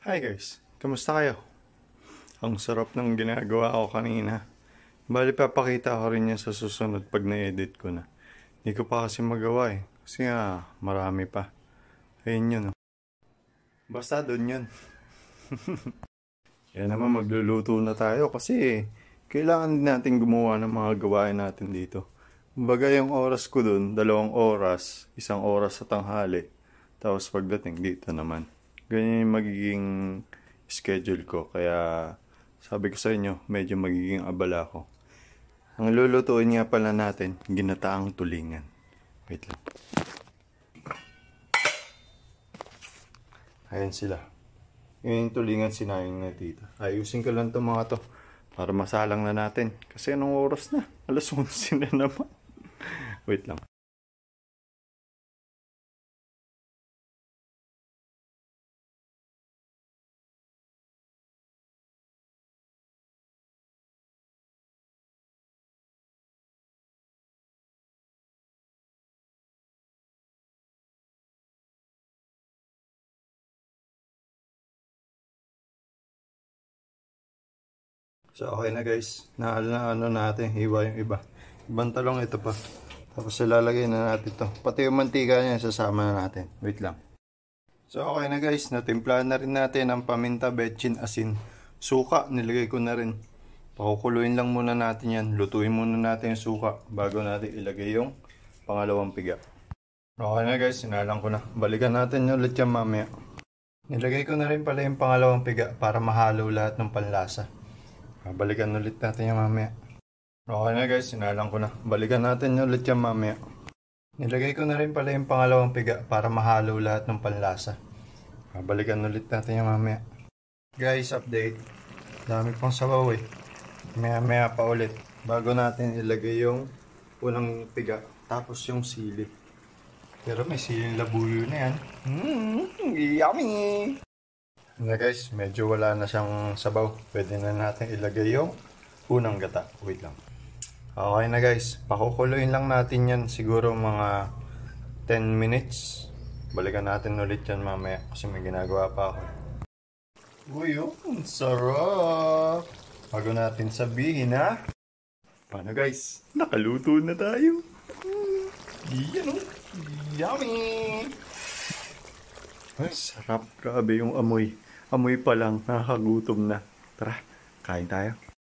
Hi guys, kamusta kayo? Ang sarap ng ginagawa ko kanina. Bali papakita ko rin yan sa susunod pag na-edit ko na. Hindi ko pa kasi magawa eh. Kasi nga marami pa. Ayun yun. Basta doon yun. Yan naman magluluto na tayo kasi kailangan din natin gumawa ng mga gawain natin dito. Kumbaga yung oras ko doon, 2 oras, 1 oras sa tanghali. Tapos pagdating dito naman. Ganyan yung magiging schedule ko. Kaya sabi ko sa inyo, medyo magiging abala ko. Ang lulutuin nga pala natin, ginataang tulingan. Wait lang. Ayan sila. Yun yung tulingan sinayang na dito. Ayusin ko lang itong mga to para masalang na natin. Kasi anong oras na? Alas 11 na naman. Wait lang. So okay na guys, ano natin, hiwa yung iba. Ibang talong ito pa. Tapos ilalagay na natin ito. Pati yung mantika niya, sasama na natin. Wait lang. So okay na guys, natimplahan na rin natin ang paminta, betchin, asin, suka. Nilagay ko na rin. Pakukuluin lang muna natin yan. Lutuin muna natin yung suka bago natin ilagay yung pangalawang piga. Okay na guys, sinalang ko na. Balikan natin ulit yan mamaya. Nilagay ko na rin pala yung pangalawang piga para mahalo lahat ng panlasa. Balikan ulit natin yan mamaya. Okay na guys, sinalang ko na. Balikan natin ulit yan mamaya. Nilagay ko na rin pala yung pangalawang piga para mahalo lahat ng panlasa. Balikan ulit natin yan mamaya. Guys, update. Dami pang sabaw eh. Maya pa ulit. Bago natin ilagay yung unang piga. Tapos yung sili. Pero may siling labuyo na yan. Yummy! Na guys, medyo wala na siyang sabaw. Pwede na natin ilagay yung unang gata. Wait lang. Okay na guys, pakukuluin lang natin yan siguro mga 10 minutes. Balikan natin ulit yan mamaya kasi may ginagawa pa ako. Uy, sarap! Bago natin sabihin ha. Paano guys? Nakaluto na tayo. Yan yummy! Ay, sarap. Grabe yung amoy. Amoy pa lang, nakakagutom na. Tara, kain tayo.